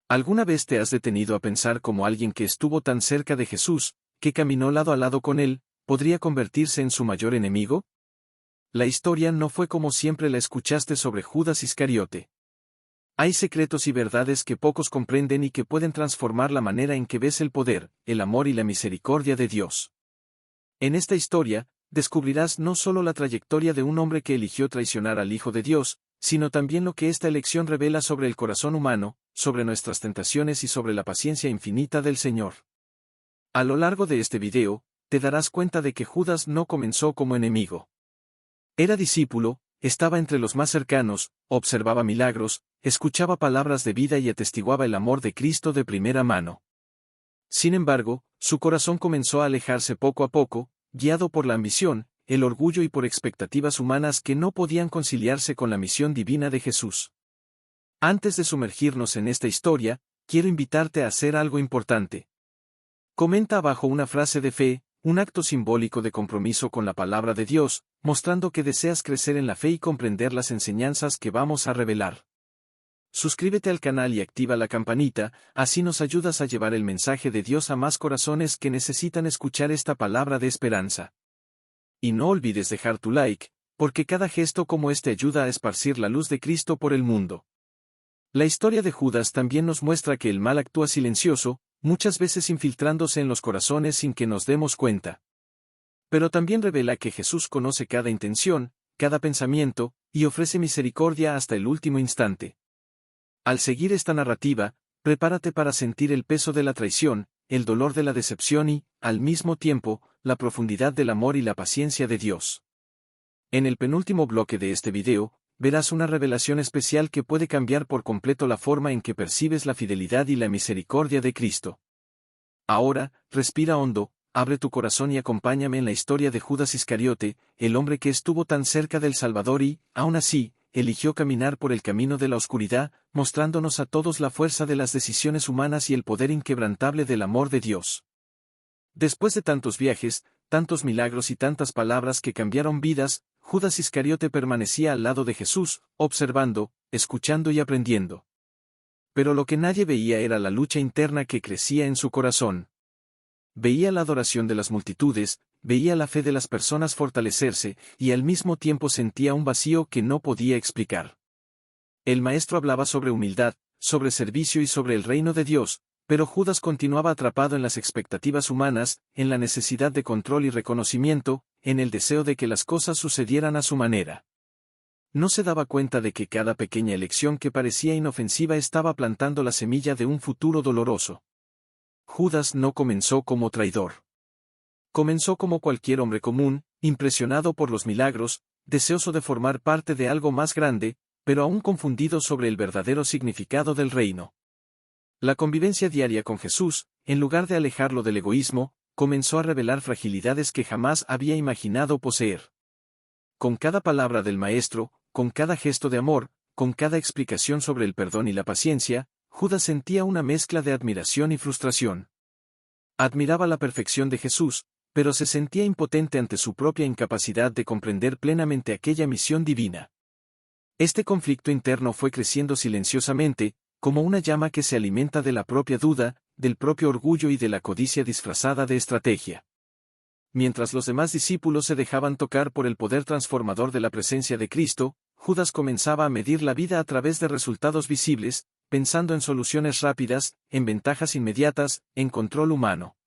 ¿Alguna vez te has detenido a pensar cómo alguien que estuvo tan cerca de Jesús, que caminó lado a lado con él, podría convertirse en su mayor enemigo? La historia no fue como siempre la escuchaste sobre Judas Iscariote. Hay secretos y verdades que pocos comprenden y que pueden transformar la manera en que ves el poder, el amor y la misericordia de Dios. En esta historia, descubrirás no solo la trayectoria de un hombre que eligió traicionar al Hijo de Dios, sino también lo que esta elección revela sobre el corazón humano, sobre nuestras tentaciones y sobre la paciencia infinita del Señor. A lo largo de este video, te darás cuenta de que Judas no comenzó como enemigo. Era discípulo, estaba entre los más cercanos, observaba milagros, escuchaba palabras de vida y atestiguaba el amor de Cristo de primera mano. Sin embargo, su corazón comenzó a alejarse poco a poco, guiado por la ambición, el orgullo y por expectativas humanas que no podían conciliarse con la misión divina de Jesús. Antes de sumergirnos en esta historia, quiero invitarte a hacer algo importante. Comenta abajo una frase de fe, un acto simbólico de compromiso con la palabra de Dios, mostrando que deseas crecer en la fe y comprender las enseñanzas que vamos a revelar. Suscríbete al canal y activa la campanita, así nos ayudas a llevar el mensaje de Dios a más corazones que necesitan escuchar esta palabra de esperanza. Y no olvides dejar tu like, porque cada gesto como este ayuda a esparcir la luz de Cristo por el mundo. La historia de Judas también nos muestra que el mal actúa silencioso, muchas veces infiltrándose en los corazones sin que nos demos cuenta. Pero también revela que Jesús conoce cada intención, cada pensamiento, y ofrece misericordia hasta el último instante. Al seguir esta narrativa, prepárate para sentir el peso de la traición, el dolor de la decepción y, al mismo tiempo, la profundidad del amor y la paciencia de Dios. En el penúltimo bloque de este video, verás una revelación especial que puede cambiar por completo la forma en que percibes la fidelidad y la misericordia de Cristo. Ahora, respira hondo, abre tu corazón y acompáñame en la historia de Judas Iscariote, el hombre que estuvo tan cerca del Salvador y, aún así, eligió caminar por el camino de la oscuridad, mostrándonos a todos la fuerza de las decisiones humanas y el poder inquebrantable del amor de Dios. Después de tantos viajes, tantos milagros y tantas palabras que cambiaron vidas, Judas Iscariote permanecía al lado de Jesús, observando, escuchando y aprendiendo. Pero lo que nadie veía era la lucha interna que crecía en su corazón. Veía la adoración de las multitudes, veía la fe de las personas fortalecerse, y al mismo tiempo sentía un vacío que no podía explicar. El maestro hablaba sobre humildad, sobre servicio y sobre el reino de Dios, pero Judas continuaba atrapado en las expectativas humanas, en la necesidad de control y reconocimiento, en el deseo de que las cosas sucedieran a su manera. No se daba cuenta de que cada pequeña elección que parecía inofensiva estaba plantando la semilla de un futuro doloroso. Judas no comenzó como traidor. Comenzó como cualquier hombre común, impresionado por los milagros, deseoso de formar parte de algo más grande, pero aún confundido sobre el verdadero significado del reino. La convivencia diaria con Jesús, en lugar de alejarlo del egoísmo, comenzó a revelar fragilidades que jamás había imaginado poseer. Con cada palabra del Maestro, con cada gesto de amor, con cada explicación sobre el perdón y la paciencia, Judas sentía una mezcla de admiración y frustración. Admiraba la perfección de Jesús, pero se sentía impotente ante su propia incapacidad de comprender plenamente aquella misión divina. Este conflicto interno fue creciendo silenciosamente, como una llama que se alimenta de la propia duda, del propio orgullo y de la codicia disfrazada de estrategia. Mientras los demás discípulos se dejaban tocar por el poder transformador de la presencia de Cristo, Judas comenzaba a medir la vida a través de resultados visibles, pensando en soluciones rápidas, en ventajas inmediatas, en control humano.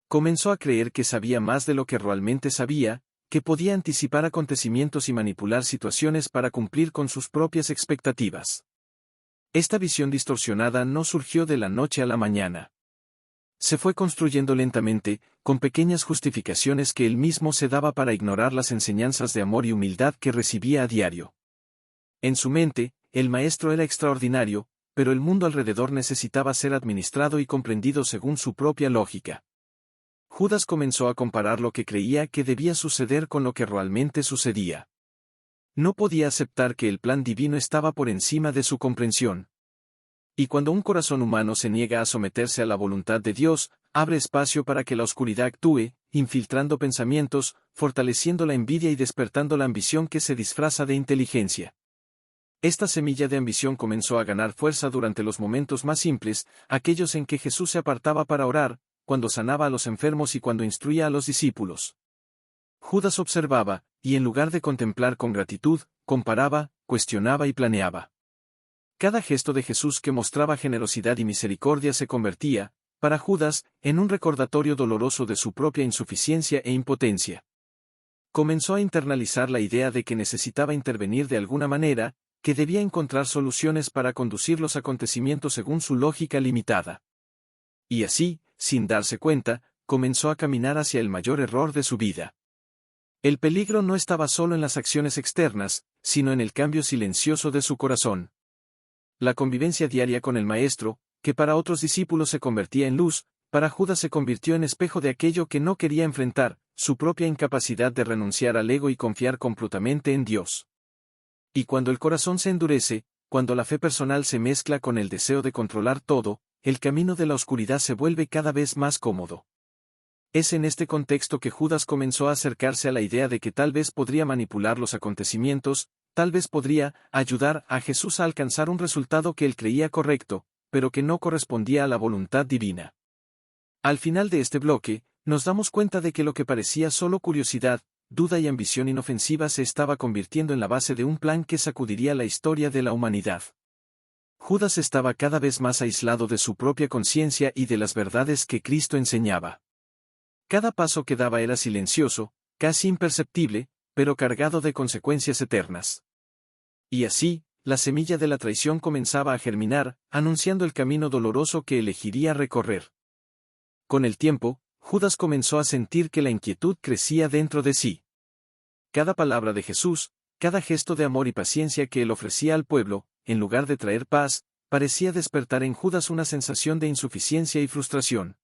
Comenzó a creer que sabía más de lo que realmente sabía, que podía anticipar acontecimientos y manipular situaciones para cumplir con sus propias expectativas. Esta visión distorsionada no surgió de la noche a la mañana. Se fue construyendo lentamente, con pequeñas justificaciones que él mismo se daba para ignorar las enseñanzas de amor y humildad que recibía a diario. En su mente, el maestro era extraordinario, pero el mundo alrededor necesitaba ser administrado y comprendido según su propia lógica. Judas comenzó a comparar lo que creía que debía suceder con lo que realmente sucedía. No podía aceptar que el plan divino estaba por encima de su comprensión. Y cuando un corazón humano se niega a someterse a la voluntad de Dios, abre espacio para que la oscuridad actúe, infiltrando pensamientos, fortaleciendo la envidia y despertando la ambición que se disfraza de inteligencia. Esta semilla de ambición comenzó a ganar fuerza durante los momentos más simples, aquellos en que Jesús se apartaba para orar, cuando sanaba a los enfermos y cuando instruía a los discípulos. Judas observaba, y en lugar de contemplar con gratitud, comparaba, cuestionaba y planeaba. Cada gesto de Jesús que mostraba generosidad y misericordia se convertía, para Judas, en un recordatorio doloroso de su propia insuficiencia e impotencia. Comenzó a internalizar la idea de que necesitaba intervenir de alguna manera, que debía encontrar soluciones para conducir los acontecimientos según su lógica limitada. Y así, sin darse cuenta, comenzó a caminar hacia el mayor error de su vida. El peligro no estaba solo en las acciones externas, sino en el cambio silencioso de su corazón. La convivencia diaria con el Maestro, que para otros discípulos se convertía en luz, para Judas se convirtió en espejo de aquello que no quería enfrentar, su propia incapacidad de renunciar al ego y confiar completamente en Dios. Y cuando el corazón se endurece, cuando la fe personal se mezcla con el deseo de controlar todo, el camino de la oscuridad se vuelve cada vez más cómodo. Es en este contexto que Judas comenzó a acercarse a la idea de que tal vez podría manipular los acontecimientos, tal vez podría ayudar a Jesús a alcanzar un resultado que él creía correcto, pero que no correspondía a la voluntad divina. Al final de este bloque, nos damos cuenta de que lo que parecía solo curiosidad, duda y ambición inofensiva se estaba convirtiendo en la base de un plan que sacudiría la historia de la humanidad. Judas estaba cada vez más aislado de su propia conciencia y de las verdades que Cristo enseñaba. Cada paso que daba era silencioso, casi imperceptible, pero cargado de consecuencias eternas. Y así, la semilla de la traición comenzaba a germinar, anunciando el camino doloroso que elegiría recorrer. Con el tiempo, Judas comenzó a sentir que la inquietud crecía dentro de sí. Cada palabra de Jesús, cada gesto de amor y paciencia que él ofrecía al pueblo, en lugar de traer paz, parecía despertar en Judas una sensación de insuficiencia y frustración.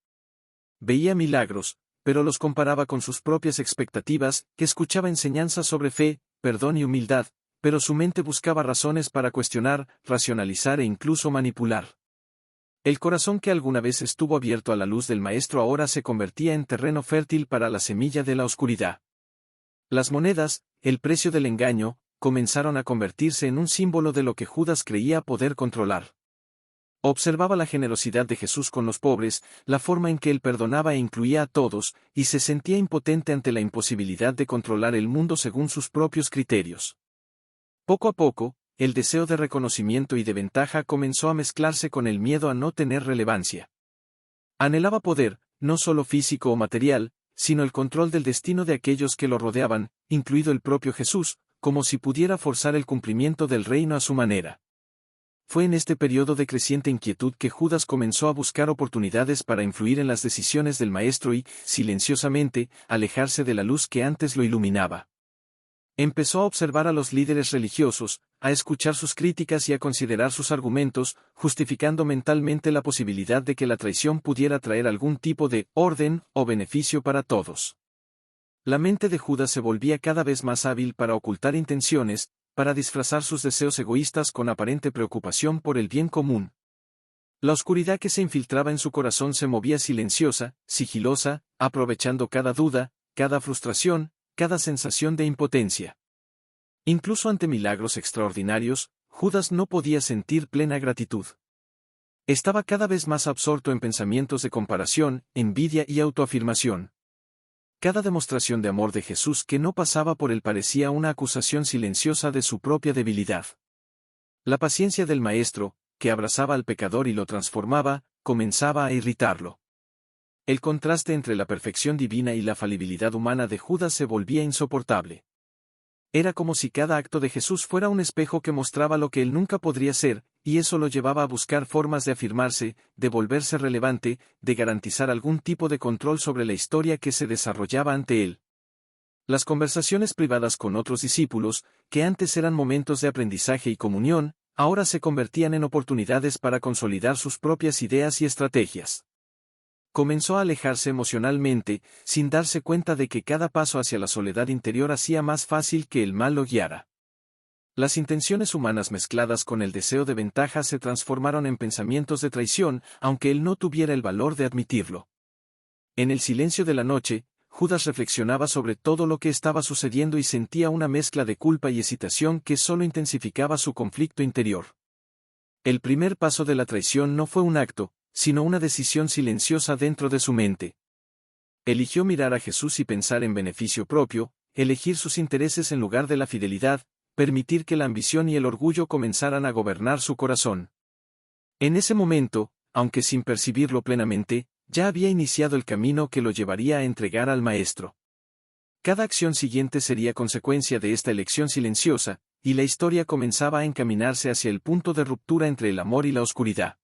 Veía milagros, pero los comparaba con sus propias expectativas, que escuchaba enseñanzas sobre fe, perdón y humildad, pero su mente buscaba razones para cuestionar, racionalizar e incluso manipular. El corazón que alguna vez estuvo abierto a la luz del Maestro ahora se convertía en terreno fértil para la semilla de la oscuridad. Las monedas, el precio del engaño, comenzaron a convertirse en un símbolo de lo que Judas creía poder controlar. Observaba la generosidad de Jesús con los pobres, la forma en que él perdonaba e incluía a todos, y se sentía impotente ante la imposibilidad de controlar el mundo según sus propios criterios. Poco a poco, el deseo de reconocimiento y de ventaja comenzó a mezclarse con el miedo a no tener relevancia. Anhelaba poder, no solo físico o material, sino el control del destino de aquellos que lo rodeaban, incluido el propio Jesús, como si pudiera forzar el cumplimiento del reino a su manera. Fue en este periodo de creciente inquietud que Judas comenzó a buscar oportunidades para influir en las decisiones del Maestro y, silenciosamente, alejarse de la luz que antes lo iluminaba. Empezó a observar a los líderes religiosos, a escuchar sus críticas y a considerar sus argumentos, justificando mentalmente la posibilidad de que la traición pudiera traer algún tipo de orden o beneficio para todos. La mente de Judas se volvía cada vez más hábil para ocultar intenciones, para disfrazar sus deseos egoístas con aparente preocupación por el bien común. La oscuridad que se infiltraba en su corazón se movía silenciosa, sigilosa, aprovechando cada duda, cada frustración, cada sensación de impotencia. Incluso ante milagros extraordinarios, Judas no podía sentir plena gratitud. Estaba cada vez más absorto en pensamientos de comparación, envidia y autoafirmación. Cada demostración de amor de Jesús que no pasaba por él parecía una acusación silenciosa de su propia debilidad. La paciencia del Maestro, que abrazaba al pecador y lo transformaba, comenzaba a irritarlo. El contraste entre la perfección divina y la falibilidad humana de Judas se volvía insoportable. Era como si cada acto de Jesús fuera un espejo que mostraba lo que él nunca podría ser, y eso lo llevaba a buscar formas de afirmarse, de volverse relevante, de garantizar algún tipo de control sobre la historia que se desarrollaba ante él. Las conversaciones privadas con otros discípulos, que antes eran momentos de aprendizaje y comunión, ahora se convertían en oportunidades para consolidar sus propias ideas y estrategias. Comenzó a alejarse emocionalmente, sin darse cuenta de que cada paso hacia la soledad interior hacía más fácil que el mal lo guiara. Las intenciones humanas mezcladas con el deseo de ventaja se transformaron en pensamientos de traición, aunque él no tuviera el valor de admitirlo. En el silencio de la noche, Judas reflexionaba sobre todo lo que estaba sucediendo y sentía una mezcla de culpa y excitación que solo intensificaba su conflicto interior. El primer paso de la traición no fue un acto, sino una decisión silenciosa dentro de su mente. Eligió mirar a Jesús y pensar en beneficio propio, elegir sus intereses en lugar de la fidelidad, permitir que la ambición y el orgullo comenzaran a gobernar su corazón. En ese momento, aunque sin percibirlo plenamente, ya había iniciado el camino que lo llevaría a entregar al Maestro. Cada acción siguiente sería consecuencia de esta elección silenciosa, y la historia comenzaba a encaminarse hacia el punto de ruptura entre el amor y la oscuridad.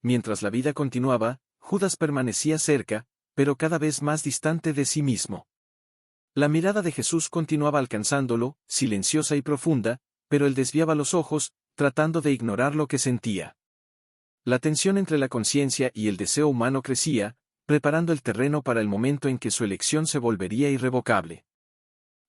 Mientras la vida continuaba, Judas permanecía cerca, pero cada vez más distante de sí mismo. La mirada de Jesús continuaba alcanzándolo, silenciosa y profunda, pero él desviaba los ojos, tratando de ignorar lo que sentía. La tensión entre la conciencia y el deseo humano crecía, preparando el terreno para el momento en que su elección se volvería irrevocable.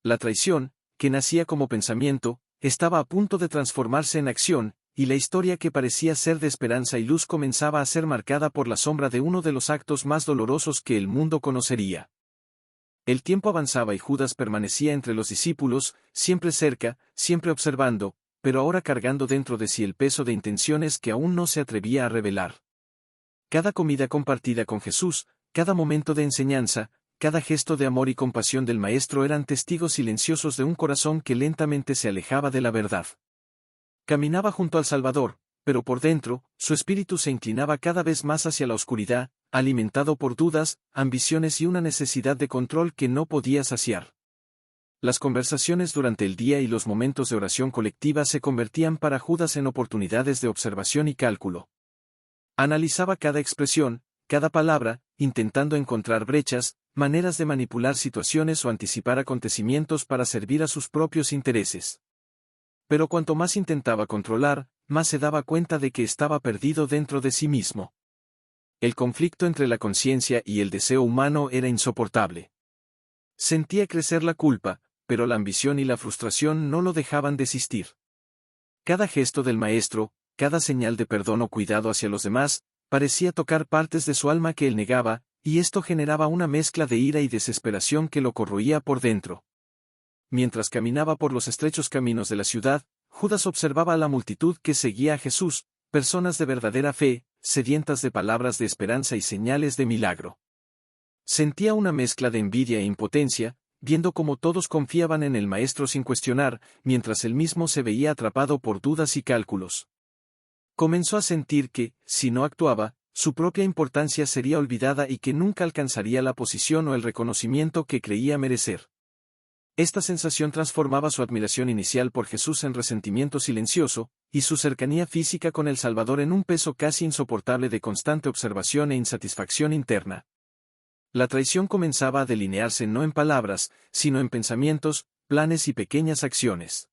La traición, que nacía como pensamiento, estaba a punto de transformarse en acción, y la historia que parecía ser de esperanza y luz comenzaba a ser marcada por la sombra de uno de los actos más dolorosos que el mundo conocería. El tiempo avanzaba y Judas permanecía entre los discípulos, siempre cerca, siempre observando, pero ahora cargando dentro de sí el peso de intenciones que aún no se atrevía a revelar. Cada comida compartida con Jesús, cada momento de enseñanza, cada gesto de amor y compasión del Maestro eran testigos silenciosos de un corazón que lentamente se alejaba de la verdad. Caminaba junto al Salvador, pero por dentro, su espíritu se inclinaba cada vez más hacia la oscuridad, alimentado por dudas, ambiciones y una necesidad de control que no podía saciar. Las conversaciones durante el día y los momentos de oración colectiva se convertían para Judas en oportunidades de observación y cálculo. Analizaba cada expresión, cada palabra, intentando encontrar brechas, maneras de manipular situaciones o anticipar acontecimientos para servir a sus propios intereses. Pero cuanto más intentaba controlar, más se daba cuenta de que estaba perdido dentro de sí mismo. El conflicto entre la conciencia y el deseo humano era insoportable. Sentía crecer la culpa, pero la ambición y la frustración no lo dejaban desistir. Cada gesto del Maestro, cada señal de perdón o cuidado hacia los demás, parecía tocar partes de su alma que él negaba, y esto generaba una mezcla de ira y desesperación que lo corroía por dentro. Mientras caminaba por los estrechos caminos de la ciudad, Judas observaba a la multitud que seguía a Jesús, personas de verdadera fe, sedientas de palabras de esperanza y señales de milagro. Sentía una mezcla de envidia e impotencia, viendo cómo todos confiaban en el Maestro sin cuestionar, mientras él mismo se veía atrapado por dudas y cálculos. Comenzó a sentir que, si no actuaba, su propia importancia sería olvidada y que nunca alcanzaría la posición o el reconocimiento que creía merecer. Esta sensación transformaba su admiración inicial por Jesús en resentimiento silencioso, y su cercanía física con el Salvador en un peso casi insoportable de constante observación e insatisfacción interna. La traición comenzaba a delinearse no en palabras, sino en pensamientos, planes y pequeñas acciones.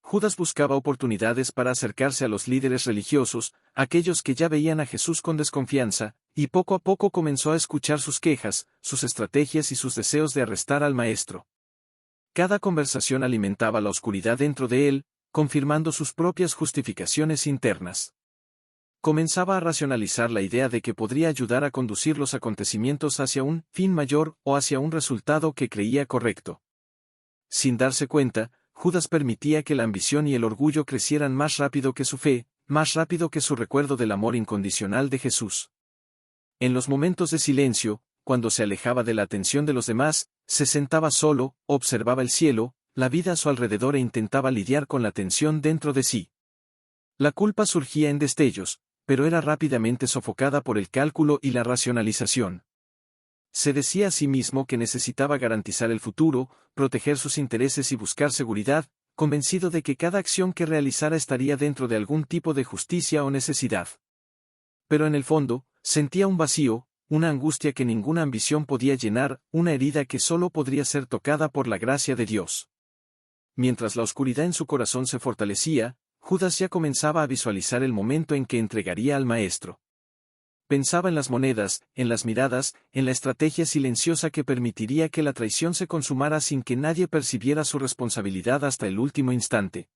Judas buscaba oportunidades para acercarse a los líderes religiosos, aquellos que ya veían a Jesús con desconfianza, y poco a poco comenzó a escuchar sus quejas, sus estrategias y sus deseos de arrestar al Maestro. Cada conversación alimentaba la oscuridad dentro de él, confirmando sus propias justificaciones internas. Comenzaba a racionalizar la idea de que podría ayudar a conducir los acontecimientos hacia un fin mayor o hacia un resultado que creía correcto. Sin darse cuenta, Judas permitía que la ambición y el orgullo crecieran más rápido que su fe, más rápido que su recuerdo del amor incondicional de Jesús. En los momentos de silencio, cuando se alejaba de la atención de los demás, se sentaba solo, observaba el cielo, la vida a su alrededor e intentaba lidiar con la tensión dentro de sí. La culpa surgía en destellos, pero era rápidamente sofocada por el cálculo y la racionalización. Se decía a sí mismo que necesitaba garantizar el futuro, proteger sus intereses y buscar seguridad, convencido de que cada acción que realizara estaría dentro de algún tipo de justicia o necesidad. Pero en el fondo, sentía un vacío, una angustia que ninguna ambición podía llenar, una herida que solo podría ser tocada por la gracia de Dios. Mientras la oscuridad en su corazón se fortalecía, Judas ya comenzaba a visualizar el momento en que entregaría al Maestro. Pensaba en las monedas, en las miradas, en la estrategia silenciosa que permitiría que la traición se consumara sin que nadie percibiera su responsabilidad hasta el último instante.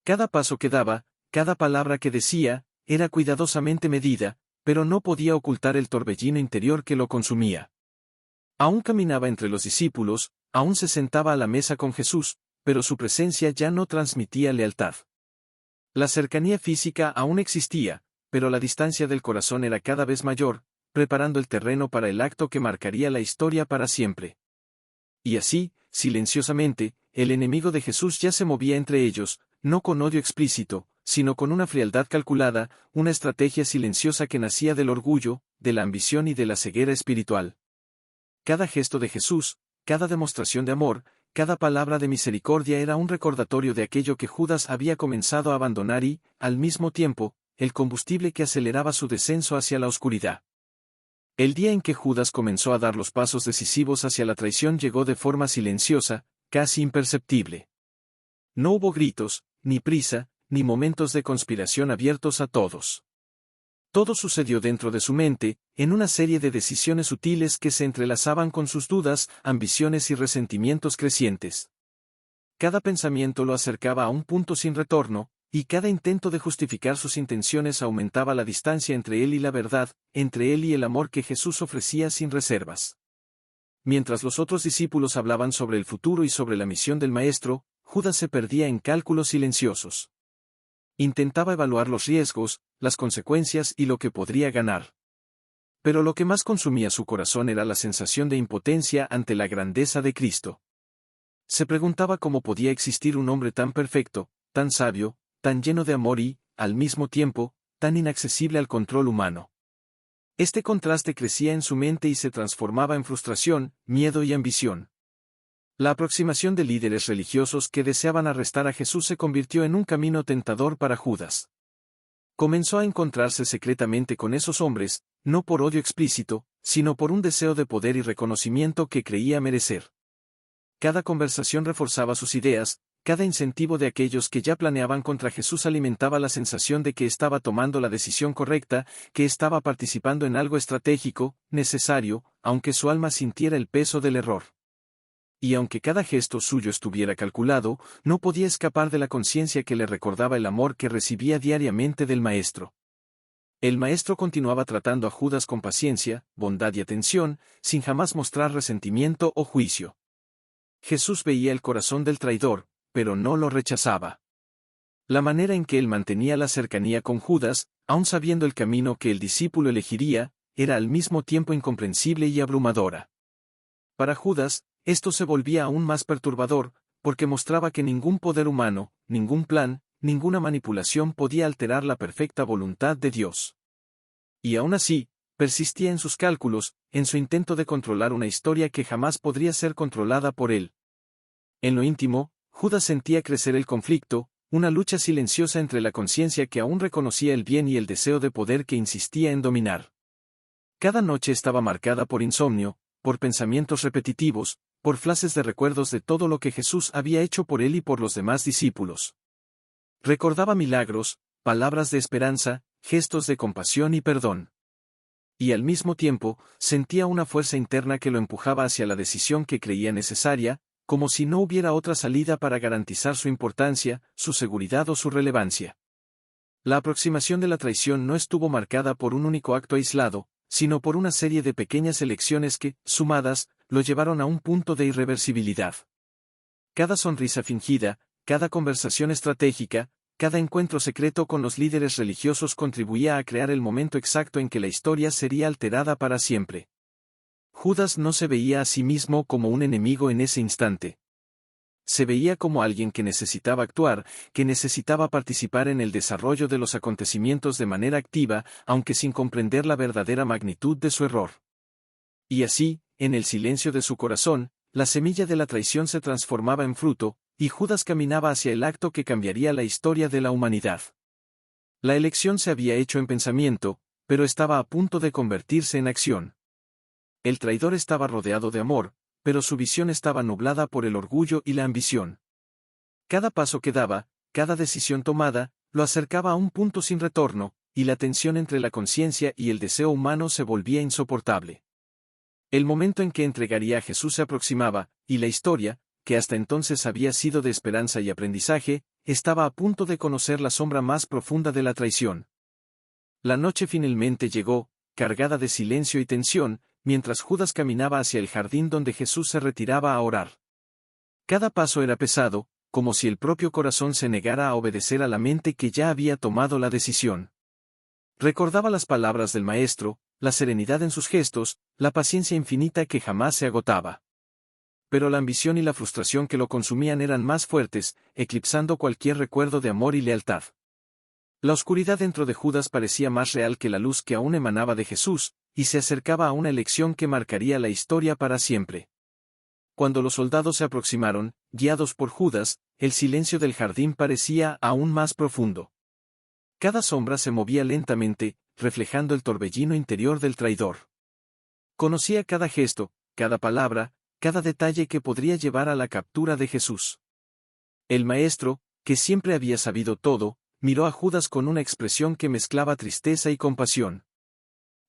Cada paso que daba, cada palabra que decía, era cuidadosamente medida, pero no podía ocultar el torbellino interior que lo consumía. Aún caminaba entre los discípulos, aún se sentaba a la mesa con Jesús, pero su presencia ya no transmitía lealtad. La cercanía física aún existía, pero la distancia del corazón era cada vez mayor, preparando el terreno para el acto que marcaría la historia para siempre. Y así, silenciosamente, el enemigo de Jesús ya se movía entre ellos, no con odio explícito, sino con una frialdad calculada, una estrategia silenciosa que nacía del orgullo, de la ambición y de la ceguera espiritual. Cada gesto de Jesús, cada demostración de amor, cada palabra de misericordia era un recordatorio de aquello que Judas había comenzado a abandonar y, al mismo tiempo, el combustible que aceleraba su descenso hacia la oscuridad. El día en que Judas comenzó a dar los pasos decisivos hacia la traición llegó de forma silenciosa, casi imperceptible. No hubo gritos, ni prisa, ni momentos de conspiración abiertos a todos. Todo sucedió dentro de su mente, en una serie de decisiones sutiles que se entrelazaban con sus dudas, ambiciones y resentimientos crecientes. Cada pensamiento lo acercaba a un punto sin retorno, y cada intento de justificar sus intenciones aumentaba la distancia entre él y la verdad, entre él y el amor que Jesús ofrecía sin reservas. Mientras los otros discípulos hablaban sobre el futuro y sobre la misión del Maestro, Judas se perdía en cálculos silenciosos. Intentaba evaluar los riesgos, las consecuencias y lo que podría ganar. Pero lo que más consumía su corazón era la sensación de impotencia ante la grandeza de Cristo. Se preguntaba cómo podía existir un hombre tan perfecto, tan sabio, tan lleno de amor y, al mismo tiempo, tan inaccesible al control humano. Este contraste crecía en su mente y se transformaba en frustración, miedo y ambición. La aproximación de líderes religiosos que deseaban arrestar a Jesús se convirtió en un camino tentador para Judas. Comenzó a encontrarse secretamente con esos hombres, no por odio explícito, sino por un deseo de poder y reconocimiento que creía merecer. Cada conversación reforzaba sus ideas, cada incentivo de aquellos que ya planeaban contra Jesús alimentaba la sensación de que estaba tomando la decisión correcta, que estaba participando en algo estratégico, necesario, aunque su alma sintiera el peso del error. Y aunque cada gesto suyo estuviera calculado, no podía escapar de la conciencia que le recordaba el amor que recibía diariamente del Maestro. El Maestro continuaba tratando a Judas con paciencia, bondad y atención, sin jamás mostrar resentimiento o juicio. Jesús veía el corazón del traidor, pero no lo rechazaba. La manera en que él mantenía la cercanía con Judas, aun sabiendo el camino que el discípulo elegiría, era al mismo tiempo incomprensible y abrumadora. Para Judas, esto se volvía aún más perturbador, porque mostraba que ningún poder humano, ningún plan, ninguna manipulación podía alterar la perfecta voluntad de Dios. Y aún así, persistía en sus cálculos, en su intento de controlar una historia que jamás podría ser controlada por él. En lo íntimo, Judas sentía crecer el conflicto, una lucha silenciosa entre la conciencia que aún reconocía el bien y el deseo de poder que insistía en dominar. Cada noche estaba marcada por insomnio, por pensamientos repetitivos, por flashes de recuerdos de todo lo que Jesús había hecho por él y por los demás discípulos. Recordaba milagros, palabras de esperanza, gestos de compasión y perdón. Y al mismo tiempo, sentía una fuerza interna que lo empujaba hacia la decisión que creía necesaria, como si no hubiera otra salida para garantizar su importancia, su seguridad o su relevancia. La aproximación de la traición no estuvo marcada por un único acto aislado, sino por una serie de pequeñas elecciones que, sumadas, lo llevaron a un punto de irreversibilidad. Cada sonrisa fingida, cada conversación estratégica, cada encuentro secreto con los líderes religiosos contribuía a crear el momento exacto en que la historia sería alterada para siempre. Judas no se veía a sí mismo como un enemigo en ese instante. Se veía como alguien que necesitaba actuar, que necesitaba participar en el desarrollo de los acontecimientos de manera activa, aunque sin comprender la verdadera magnitud de su error. Y así, en el silencio de su corazón, la semilla de la traición se transformaba en fruto, y Judas caminaba hacia el acto que cambiaría la historia de la humanidad. La elección se había hecho en pensamiento, pero estaba a punto de convertirse en acción. El traidor estaba rodeado de amor, pero su visión estaba nublada por el orgullo y la ambición. Cada paso que daba, cada decisión tomada, lo acercaba a un punto sin retorno, y la tensión entre la conciencia y el deseo humano se volvía insoportable. El momento en que entregaría a Jesús se aproximaba, y la historia, que hasta entonces había sido de esperanza y aprendizaje, estaba a punto de conocer la sombra más profunda de la traición. La noche finalmente llegó, cargada de silencio y tensión, mientras Judas caminaba hacia el jardín donde Jesús se retiraba a orar. Cada paso era pesado, como si el propio corazón se negara a obedecer a la mente que ya había tomado la decisión. Recordaba las palabras del Maestro, la serenidad en sus gestos, la paciencia infinita que jamás se agotaba. Pero la ambición y la frustración que lo consumían eran más fuertes, eclipsando cualquier recuerdo de amor y lealtad. La oscuridad dentro de Judas parecía más real que la luz que aún emanaba de Jesús, y se acercaba a una elección que marcaría la historia para siempre. Cuando los soldados se aproximaron, guiados por Judas, el silencio del jardín parecía aún más profundo. Cada sombra se movía lentamente, reflejando el torbellino interior del traidor. Conocía cada gesto, cada palabra, cada detalle que podría llevar a la captura de Jesús. El Maestro, que siempre había sabido todo, miró a Judas con una expresión que mezclaba tristeza y compasión.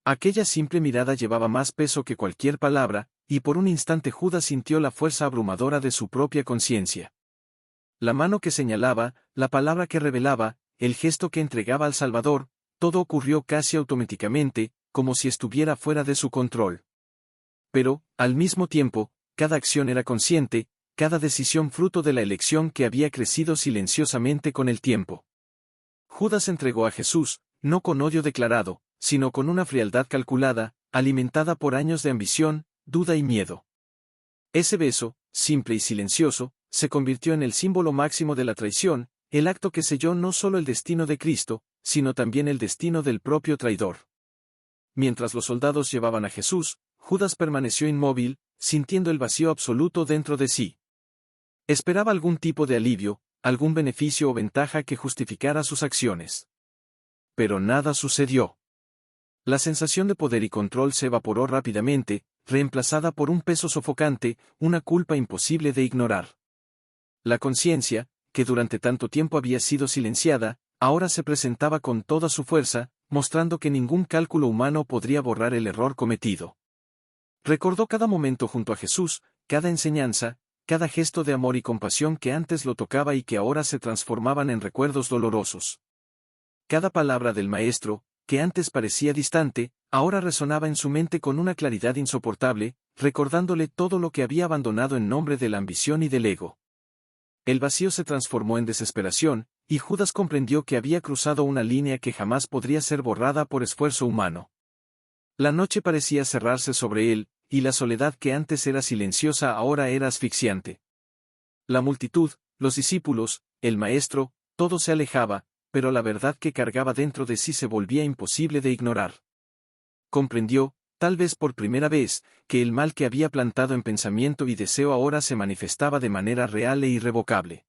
Aquella simple mirada llevaba más peso que cualquier palabra, y por un instante Judas sintió la fuerza abrumadora de su propia conciencia. La mano que señalaba, la palabra que revelaba, el gesto que entregaba al Salvador, todo ocurrió casi automáticamente, como si estuviera fuera de su control. Pero, al mismo tiempo, cada acción era consciente, cada decisión fruto de la elección que había crecido silenciosamente con el tiempo. Judas entregó a Jesús, no con odio declarado, sino con una frialdad calculada, alimentada por años de ambición, duda y miedo. Ese beso, simple y silencioso, se convirtió en el símbolo máximo de la traición, el acto que selló no solo el destino de Cristo, sino también el destino del propio traidor. Mientras los soldados llevaban a Jesús, Judas permaneció inmóvil, sintiendo el vacío absoluto dentro de sí. Esperaba algún tipo de alivio, algún beneficio o ventaja que justificara sus acciones. Pero nada sucedió. La sensación de poder y control se evaporó rápidamente, reemplazada por un peso sofocante, una culpa imposible de ignorar. La conciencia, que durante tanto tiempo había sido silenciada, ahora se presentaba con toda su fuerza, mostrando que ningún cálculo humano podría borrar el error cometido. Recordó cada momento junto a Jesús, cada enseñanza, cada gesto de amor y compasión que antes lo tocaba y que ahora se transformaban en recuerdos dolorosos. Cada palabra del Maestro, que antes parecía distante, ahora resonaba en su mente con una claridad insoportable, recordándole todo lo que había abandonado en nombre de la ambición y del ego. El vacío se transformó en desesperación, y Judas comprendió que había cruzado una línea que jamás podría ser borrada por esfuerzo humano. La noche parecía cerrarse sobre él, y la soledad que antes era silenciosa ahora era asfixiante. La multitud, los discípulos, el Maestro, todo se alejaba, pero la verdad que cargaba dentro de sí se volvía imposible de ignorar. Comprendió, tal vez por primera vez, que el mal que había plantado en pensamiento y deseo ahora se manifestaba de manera real e irrevocable.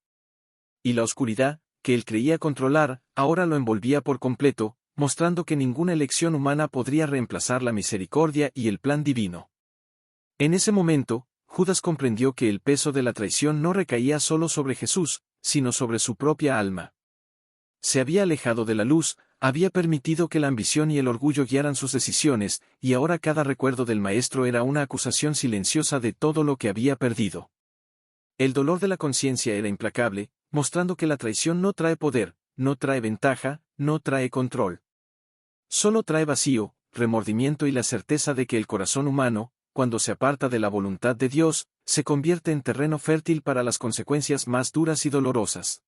Y la oscuridad, que él creía controlar, ahora lo envolvía por completo, mostrando que ninguna elección humana podría reemplazar la misericordia y el plan divino. En ese momento, Judas comprendió que el peso de la traición no recaía solo sobre Jesús, sino sobre su propia alma. Se había alejado de la luz, había permitido que la ambición y el orgullo guiaran sus decisiones, y ahora cada recuerdo del Maestro era una acusación silenciosa de todo lo que había perdido. El dolor de la conciencia era implacable, mostrando que la traición no trae poder, no trae ventaja, no trae control. Solo trae vacío, remordimiento y la certeza de que el corazón humano, cuando se aparta de la voluntad de Dios, se convierte en terreno fértil para las consecuencias más duras y dolorosas.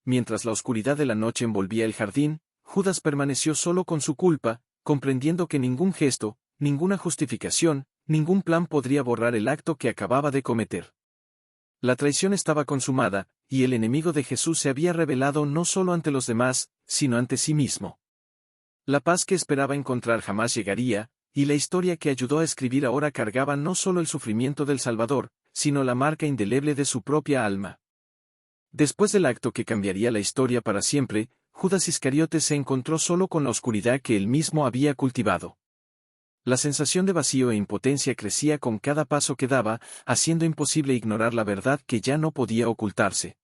Mientras la oscuridad de la noche envolvía el jardín, Judas permaneció solo con su culpa, comprendiendo que ningún gesto, ninguna justificación, ningún plan podría borrar el acto que acababa de cometer. La traición estaba consumada, y el enemigo de Jesús se había revelado no solo ante los demás, sino ante sí mismo. La paz que esperaba encontrar jamás llegaría, y la historia que ayudó a escribir ahora cargaba no solo el sufrimiento del Salvador, sino la marca indeleble de su propia alma. Después del acto que cambiaría la historia para siempre, Judas Iscariote se encontró solo con la oscuridad que él mismo había cultivado. La sensación de vacío e impotencia crecía con cada paso que daba, haciendo imposible ignorar la verdad que ya no podía ocultarse.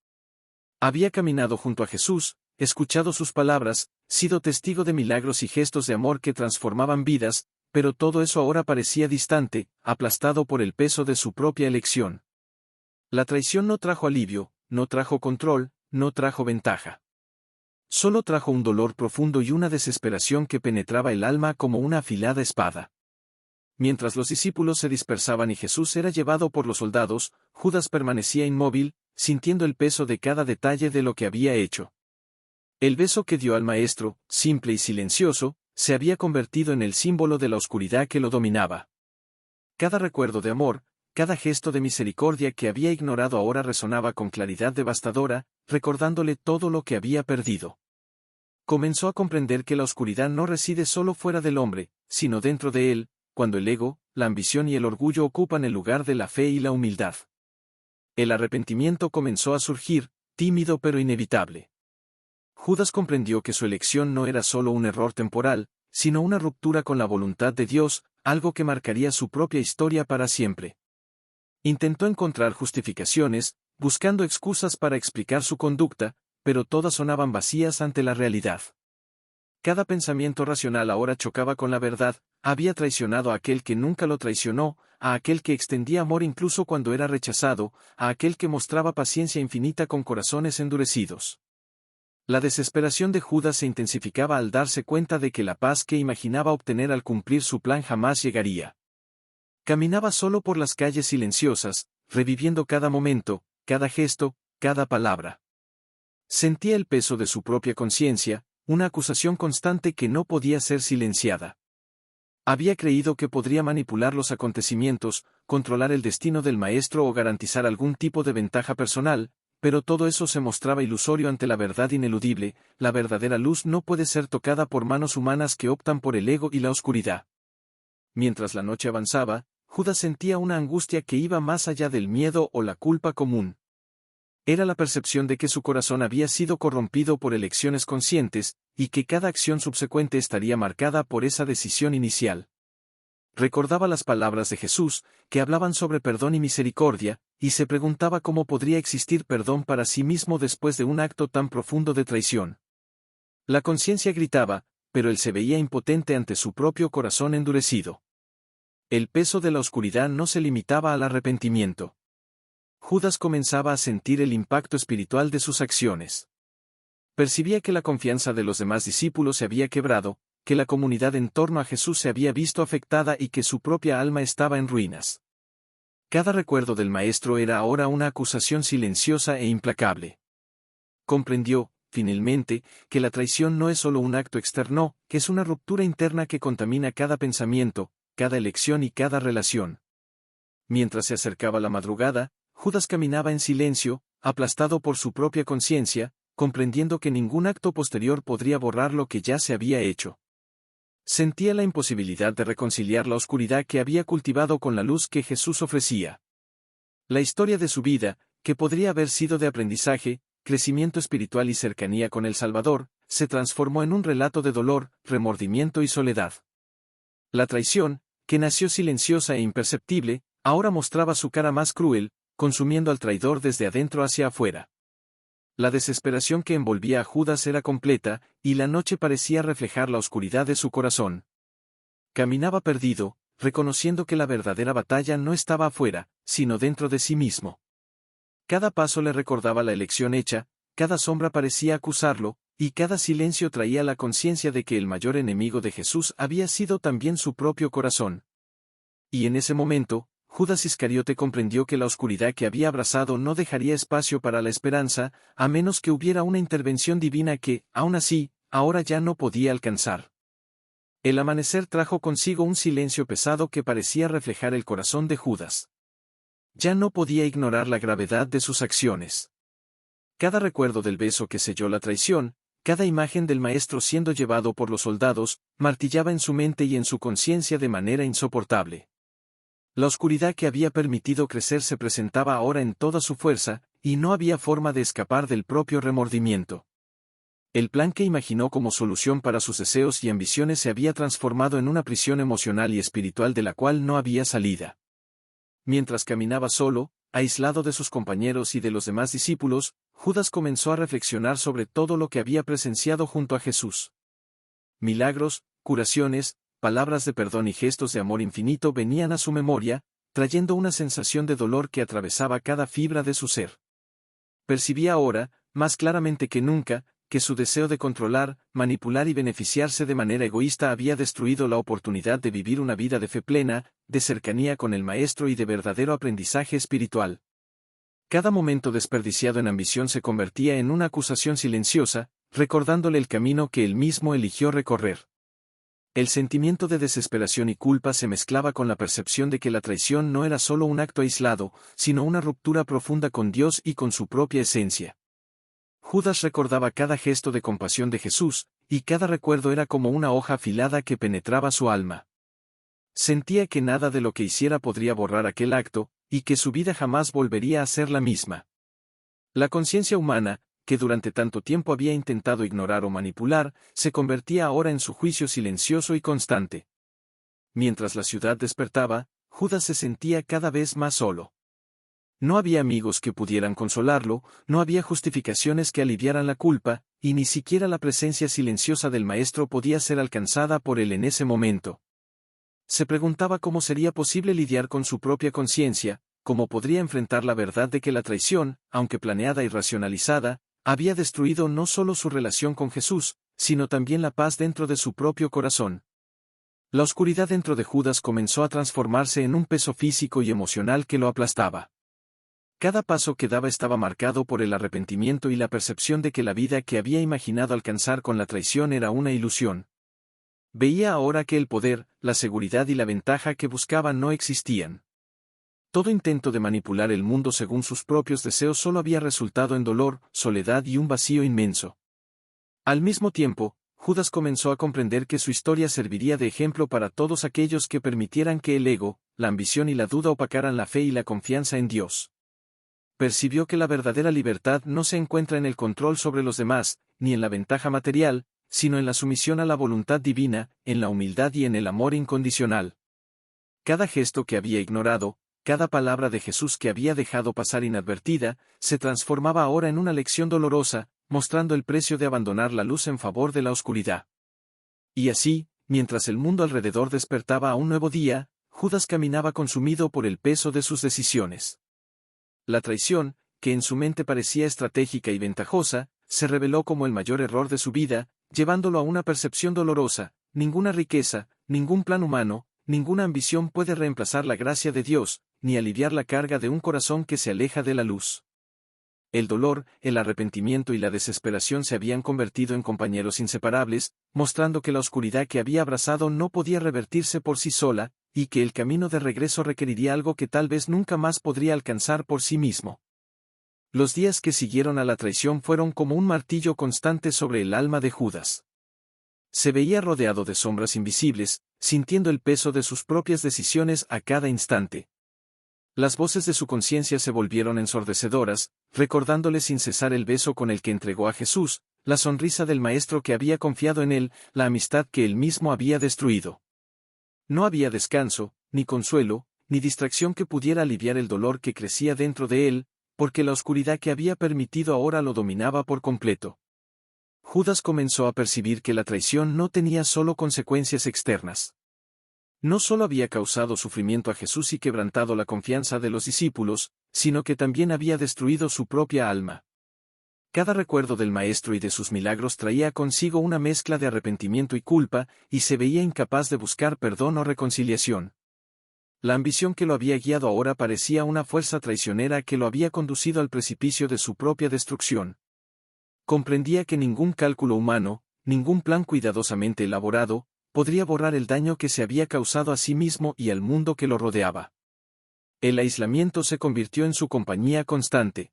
Había caminado junto a Jesús, escuchado sus palabras, sido testigo de milagros y gestos de amor que transformaban vidas, pero todo eso ahora parecía distante, aplastado por el peso de su propia elección. La traición no trajo alivio, no trajo control, no trajo ventaja. Solo trajo un dolor profundo y una desesperación que penetraba el alma como una afilada espada. Mientras los discípulos se dispersaban y Jesús era llevado por los soldados, Judas permanecía inmóvil, sintiendo el peso de cada detalle de lo que había hecho. El beso que dio al maestro, simple y silencioso, se había convertido en el símbolo de la oscuridad que lo dominaba. Cada recuerdo de amor, cada gesto de misericordia que había ignorado ahora resonaba con claridad devastadora, recordándole todo lo que había perdido. Comenzó a comprender que la oscuridad no reside solo fuera del hombre, sino dentro de él, cuando el ego, la ambición y el orgullo ocupan el lugar de la fe y la humildad. El arrepentimiento comenzó a surgir, tímido pero inevitable. Judas comprendió que su elección no era solo un error temporal, sino una ruptura con la voluntad de Dios, algo que marcaría su propia historia para siempre. Intentó encontrar justificaciones, buscando excusas para explicar su conducta, pero todas sonaban vacías ante la realidad. Cada pensamiento racional ahora chocaba con la verdad, había traicionado a aquel que nunca lo traicionó, a aquel que extendía amor incluso cuando era rechazado, a aquel que mostraba paciencia infinita con corazones endurecidos. La desesperación de Judas se intensificaba al darse cuenta de que la paz que imaginaba obtener al cumplir su plan jamás llegaría. Caminaba solo por las calles silenciosas, reviviendo cada momento, cada gesto, cada palabra. Sentía el peso de su propia conciencia, una acusación constante que no podía ser silenciada. Había creído que podría manipular los acontecimientos, controlar el destino del maestro o garantizar algún tipo de ventaja personal, pero todo eso se mostraba ilusorio ante la verdad ineludible. La verdadera luz no puede ser tocada por manos humanas que optan por el ego y la oscuridad. Mientras la noche avanzaba, Judas sentía una angustia que iba más allá del miedo o la culpa común. Era la percepción de que su corazón había sido corrompido por elecciones conscientes, y que cada acción subsecuente estaría marcada por esa decisión inicial. Recordaba las palabras de Jesús, que hablaban sobre perdón y misericordia, y se preguntaba cómo podría existir perdón para sí mismo después de un acto tan profundo de traición. La conciencia gritaba, pero él se veía impotente ante su propio corazón endurecido. El peso de la oscuridad no se limitaba al arrepentimiento. Judas comenzaba a sentir el impacto espiritual de sus acciones. Percibía que la confianza de los demás discípulos se había quebrado, que la comunidad en torno a Jesús se había visto afectada y que su propia alma estaba en ruinas. Cada recuerdo del Maestro era ahora una acusación silenciosa e implacable. Comprendió, finalmente, que la traición no es solo un acto externo, que es una ruptura interna que contamina cada pensamiento, cada elección y cada relación. Mientras se acercaba la madrugada, Judas caminaba en silencio, aplastado por su propia conciencia, comprendiendo que ningún acto posterior podría borrar lo que ya se había hecho. Sentía la imposibilidad de reconciliar la oscuridad que había cultivado con la luz que Jesús ofrecía. La historia de su vida, que podría haber sido de aprendizaje, crecimiento espiritual y cercanía con el Salvador, se transformó en un relato de dolor, remordimiento y soledad. La traición, que nació silenciosa e imperceptible, ahora mostraba su cara más cruel, consumiendo al traidor desde adentro hacia afuera. La desesperación que envolvía a Judas era completa, y la noche parecía reflejar la oscuridad de su corazón. Caminaba perdido, reconociendo que la verdadera batalla no estaba afuera, sino dentro de sí mismo. Cada paso le recordaba la elección hecha, cada sombra parecía acusarlo, y cada silencio traía la conciencia de que el mayor enemigo de Jesús había sido también su propio corazón. Y en ese momento, Judas Iscariote comprendió que la oscuridad que había abrazado no dejaría espacio para la esperanza, a menos que hubiera una intervención divina que, aún así, ahora ya no podía alcanzar. El amanecer trajo consigo un silencio pesado que parecía reflejar el corazón de Judas. Ya no podía ignorar la gravedad de sus acciones. Cada recuerdo del beso que selló la traición, cada imagen del maestro siendo llevado por los soldados, martillaba en su mente y en su conciencia de manera insoportable. La oscuridad que había permitido crecer se presentaba ahora en toda su fuerza, y no había forma de escapar del propio remordimiento. El plan que imaginó como solución para sus deseos y ambiciones se había transformado en una prisión emocional y espiritual de la cual no había salida. Mientras caminaba solo, aislado de sus compañeros y de los demás discípulos, Judas comenzó a reflexionar sobre todo lo que había presenciado junto a Jesús. Milagros, curaciones, palabras de perdón y gestos de amor infinito venían a su memoria, trayendo una sensación de dolor que atravesaba cada fibra de su ser. Percibía ahora, más claramente que nunca, que su deseo de controlar, manipular y beneficiarse de manera egoísta había destruido la oportunidad de vivir una vida de fe plena, de cercanía con el Maestro y de verdadero aprendizaje espiritual. Cada momento desperdiciado en ambición se convertía en una acusación silenciosa, recordándole el camino que él mismo eligió recorrer. El sentimiento de desesperación y culpa se mezclaba con la percepción de que la traición no era solo un acto aislado, sino una ruptura profunda con Dios y con su propia esencia. Judas recordaba cada gesto de compasión de Jesús, y cada recuerdo era como una hoja afilada que penetraba su alma. Sentía que nada de lo que hiciera podría borrar aquel acto, y que su vida jamás volvería a ser la misma. La conciencia humana, que durante tanto tiempo había intentado ignorar o manipular, se convertía ahora en su juicio silencioso y constante. Mientras la ciudad despertaba, Judas se sentía cada vez más solo. No había amigos que pudieran consolarlo, no había justificaciones que aliviaran la culpa, y ni siquiera la presencia silenciosa del Maestro podía ser alcanzada por él en ese momento. Se preguntaba cómo sería posible lidiar con su propia conciencia, cómo podría enfrentar la verdad de que la traición, aunque planeada y racionalizada, había destruido no solo su relación con Jesús, sino también la paz dentro de su propio corazón. La oscuridad dentro de Judas comenzó a transformarse en un peso físico y emocional que lo aplastaba. Cada paso que daba estaba marcado por el arrepentimiento y la percepción de que la vida que había imaginado alcanzar con la traición era una ilusión. Veía ahora que el poder, la seguridad y la ventaja que buscaba no existían. Todo intento de manipular el mundo según sus propios deseos solo había resultado en dolor, soledad y un vacío inmenso. Al mismo tiempo, Judas comenzó a comprender que su historia serviría de ejemplo para todos aquellos que permitieran que el ego, la ambición y la duda opacaran la fe y la confianza en Dios. Percibió que la verdadera libertad no se encuentra en el control sobre los demás, ni en la ventaja material, sino en la sumisión a la voluntad divina, en la humildad y en el amor incondicional. Cada gesto que había ignorado, cada palabra de Jesús que había dejado pasar inadvertida, se transformaba ahora en una lección dolorosa, mostrando el precio de abandonar la luz en favor de la oscuridad. Y así, mientras el mundo alrededor despertaba a un nuevo día, Judas caminaba consumido por el peso de sus decisiones. La traición, que en su mente parecía estratégica y ventajosa, se reveló como el mayor error de su vida, llevándolo a una percepción dolorosa: ninguna riqueza, ningún plan humano, ninguna ambición puede reemplazar la gracia de Dios, ni aliviar la carga de un corazón que se aleja de la luz. El dolor, el arrepentimiento y la desesperación se habían convertido en compañeros inseparables, mostrando que la oscuridad que había abrazado no podía revertirse por sí sola, y que el camino de regreso requeriría algo que tal vez nunca más podría alcanzar por sí mismo. Los días que siguieron a la traición fueron como un martillo constante sobre el alma de Judas. Se veía rodeado de sombras invisibles, sintiendo el peso de sus propias decisiones a cada instante. Las voces de su conciencia se volvieron ensordecedoras, recordándole sin cesar el beso con el que entregó a Jesús, la sonrisa del Maestro que había confiado en él, la amistad que él mismo había destruido. No había descanso, ni consuelo, ni distracción que pudiera aliviar el dolor que crecía dentro de él, porque la oscuridad que había permitido ahora lo dominaba por completo. Judas comenzó a percibir que la traición no tenía solo consecuencias externas. No solo había causado sufrimiento a Jesús y quebrantado la confianza de los discípulos, sino que también había destruido su propia alma. Cada recuerdo del Maestro y de sus milagros traía consigo una mezcla de arrepentimiento y culpa, y se veía incapaz de buscar perdón o reconciliación. La ambición que lo había guiado ahora parecía una fuerza traicionera que lo había conducido al precipicio de su propia destrucción. Comprendía que ningún cálculo humano, ningún plan cuidadosamente elaborado, podría borrar el daño que se había causado a sí mismo y al mundo que lo rodeaba. El aislamiento se convirtió en su compañía constante.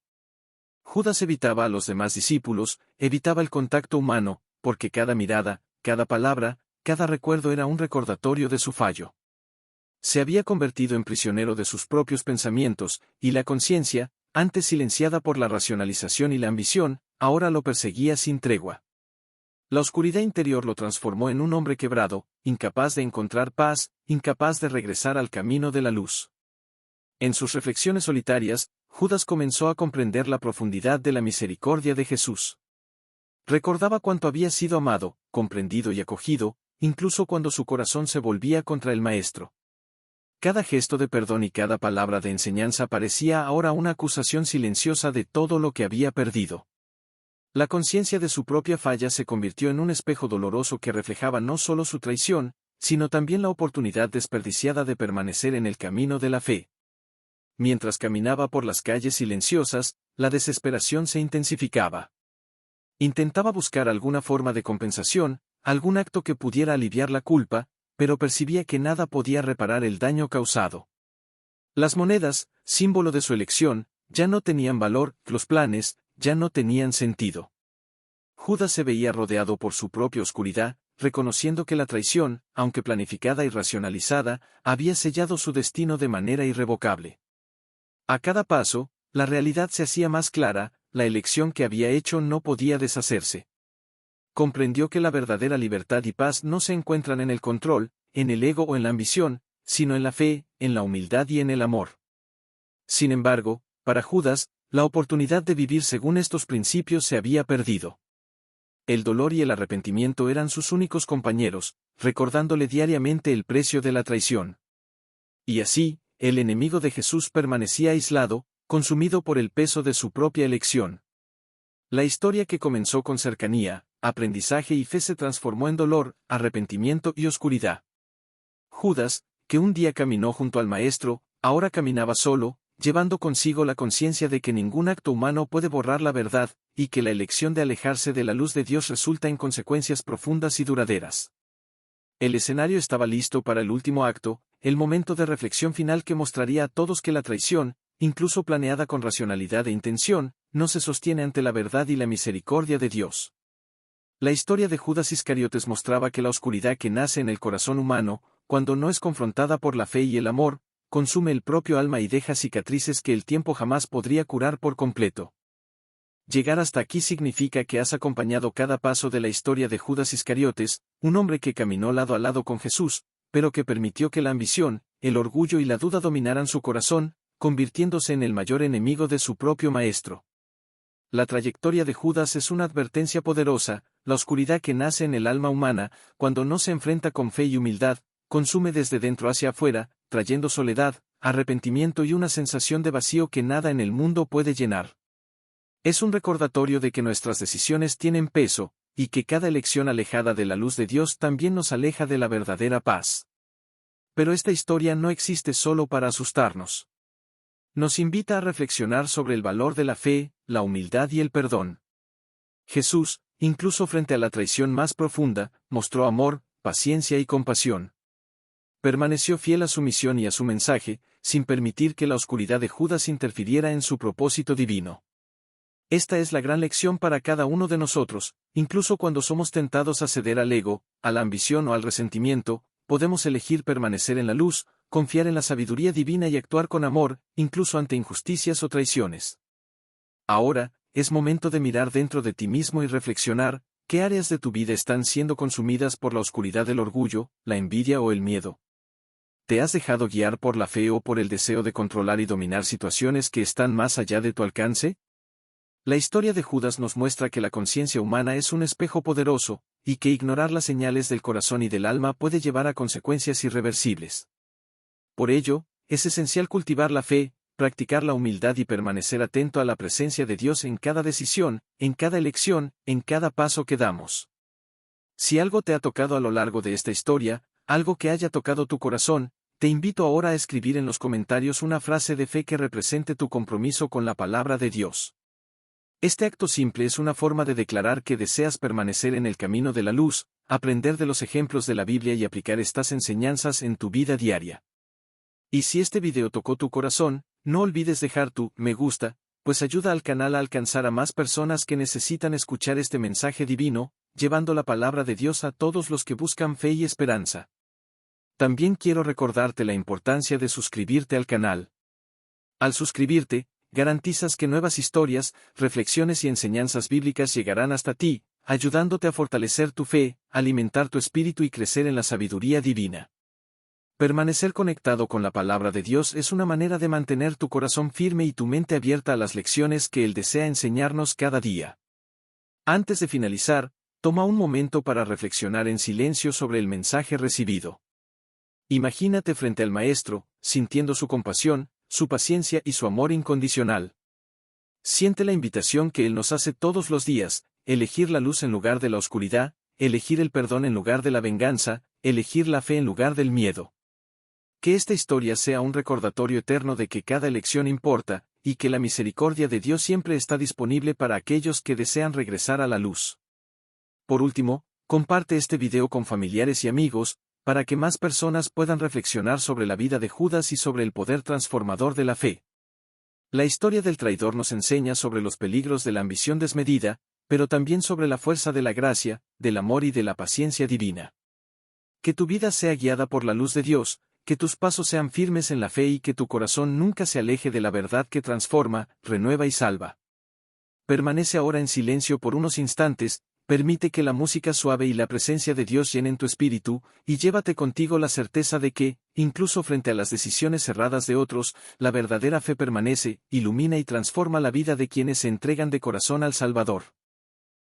Judas evitaba a los demás discípulos, evitaba el contacto humano, porque cada mirada, cada palabra, cada recuerdo era un recordatorio de su fallo. Se había convertido en prisionero de sus propios pensamientos, y la conciencia, antes silenciada por la racionalización y la ambición, ahora lo perseguía sin tregua. La oscuridad interior lo transformó en un hombre quebrado, incapaz de encontrar paz, incapaz de regresar al camino de la luz. En sus reflexiones solitarias, Judas comenzó a comprender la profundidad de la misericordia de Jesús. Recordaba cuánto había sido amado, comprendido y acogido, incluso cuando su corazón se volvía contra el Maestro. Cada gesto de perdón y cada palabra de enseñanza parecía ahora una acusación silenciosa de todo lo que había perdido. La conciencia de su propia falla se convirtió en un espejo doloroso que reflejaba no solo su traición, sino también la oportunidad desperdiciada de permanecer en el camino de la fe. Mientras caminaba por las calles silenciosas, la desesperación se intensificaba. Intentaba buscar alguna forma de compensación, algún acto que pudiera aliviar la culpa, pero percibía que nada podía reparar el daño causado. Las monedas, símbolo de su elección, ya no tenían valor, los planes, ya no tenían sentido. Judas se veía rodeado por su propia oscuridad, reconociendo que la traición, aunque planificada y racionalizada, había sellado su destino de manera irrevocable. A cada paso, la realidad se hacía más clara, la elección que había hecho no podía deshacerse. Comprendió que la verdadera libertad y paz no se encuentran en el control, en el ego o en la ambición, sino en la fe, en la humildad y en el amor. Sin embargo, para Judas, la oportunidad de vivir según estos principios se había perdido. El dolor y el arrepentimiento eran sus únicos compañeros, recordándole diariamente el precio de la traición. Y así, el enemigo de Jesús permanecía aislado, consumido por el peso de su propia elección. La historia que comenzó con cercanía, aprendizaje y fe se transformó en dolor, arrepentimiento y oscuridad. Judas, que un día caminó junto al Maestro, ahora caminaba solo, llevando consigo la conciencia de que ningún acto humano puede borrar la verdad, y que la elección de alejarse de la luz de Dios resulta en consecuencias profundas y duraderas. El escenario estaba listo para el último acto, el momento de reflexión final que mostraría a todos que la traición, incluso planeada con racionalidad e intención, no se sostiene ante la verdad y la misericordia de Dios. La historia de Judas Iscariotes mostraba que la oscuridad que nace en el corazón humano, cuando no es confrontada por la fe y el amor, consume el propio alma y deja cicatrices que el tiempo jamás podría curar por completo. Llegar hasta aquí significa que has acompañado cada paso de la historia de Judas Iscariotes, un hombre que caminó lado a lado con Jesús, pero que permitió que la ambición, el orgullo y la duda dominaran su corazón, convirtiéndose en el mayor enemigo de su propio maestro. La trayectoria de Judas es una advertencia poderosa, la oscuridad que nace en el alma humana, cuando no se enfrenta con fe y humildad, consume desde dentro hacia afuera, trayendo soledad, arrepentimiento y una sensación de vacío que nada en el mundo puede llenar. Es un recordatorio de que nuestras decisiones tienen peso, y que cada elección alejada de la luz de Dios también nos aleja de la verdadera paz. Pero esta historia no existe solo para asustarnos. Nos invita a reflexionar sobre el valor de la fe, la humildad y el perdón. Jesús, incluso frente a la traición más profunda, mostró amor, paciencia y compasión. Permaneció fiel a su misión y a su mensaje, sin permitir que la oscuridad de Judas interfiriera en su propósito divino. Esta es la gran lección para cada uno de nosotros, incluso cuando somos tentados a ceder al ego, a la ambición o al resentimiento, podemos elegir permanecer en la luz, confiar en la sabiduría divina y actuar con amor, incluso ante injusticias o traiciones. Ahora, es momento de mirar dentro de ti mismo y reflexionar, ¿qué áreas de tu vida están siendo consumidas por la oscuridad del orgullo, la envidia o el miedo? ¿Te has dejado guiar por la fe o por el deseo de controlar y dominar situaciones que están más allá de tu alcance? La historia de Judas nos muestra que la conciencia humana es un espejo poderoso, y que ignorar las señales del corazón y del alma puede llevar a consecuencias irreversibles. Por ello, es esencial cultivar la fe, practicar la humildad y permanecer atento a la presencia de Dios en cada decisión, en cada elección, en cada paso que damos. Si algo te ha tocado a lo largo de esta historia, algo que haya tocado tu corazón, te invito ahora a escribir en los comentarios una frase de fe que represente tu compromiso con la palabra de Dios. Este acto simple es una forma de declarar que deseas permanecer en el camino de la luz, aprender de los ejemplos de la Biblia y aplicar estas enseñanzas en tu vida diaria. Y si este video tocó tu corazón, no olvides dejar tu me gusta, pues ayuda al canal a alcanzar a más personas que necesitan escuchar este mensaje divino, llevando la palabra de Dios a todos los que buscan fe y esperanza. También quiero recordarte la importancia de suscribirte al canal. Al suscribirte, garantizas que nuevas historias, reflexiones y enseñanzas bíblicas llegarán hasta ti, ayudándote a fortalecer tu fe, alimentar tu espíritu y crecer en la sabiduría divina. Permanecer conectado con la palabra de Dios es una manera de mantener tu corazón firme y tu mente abierta a las lecciones que Él desea enseñarnos cada día. Antes de finalizar, toma un momento para reflexionar en silencio sobre el mensaje recibido. Imagínate frente al Maestro, sintiendo su compasión, su paciencia y su amor incondicional. Siente la invitación que Él nos hace todos los días, elegir la luz en lugar de la oscuridad, elegir el perdón en lugar de la venganza, elegir la fe en lugar del miedo. Que esta historia sea un recordatorio eterno de que cada elección importa, y que la misericordia de Dios siempre está disponible para aquellos que desean regresar a la luz. Por último, comparte este video con familiares y amigos, para que más personas puedan reflexionar sobre la vida de Judas y sobre el poder transformador de la fe. La historia del traidor nos enseña sobre los peligros de la ambición desmedida, pero también sobre la fuerza de la gracia, del amor y de la paciencia divina. Que tu vida sea guiada por la luz de Dios, que tus pasos sean firmes en la fe y que tu corazón nunca se aleje de la verdad que transforma, renueva y salva. Permanece ahora en silencio por unos instantes, permite que la música suave y la presencia de Dios llenen tu espíritu, y llévate contigo la certeza de que, incluso frente a las decisiones erradas de otros, la verdadera fe permanece, ilumina y transforma la vida de quienes se entregan de corazón al Salvador.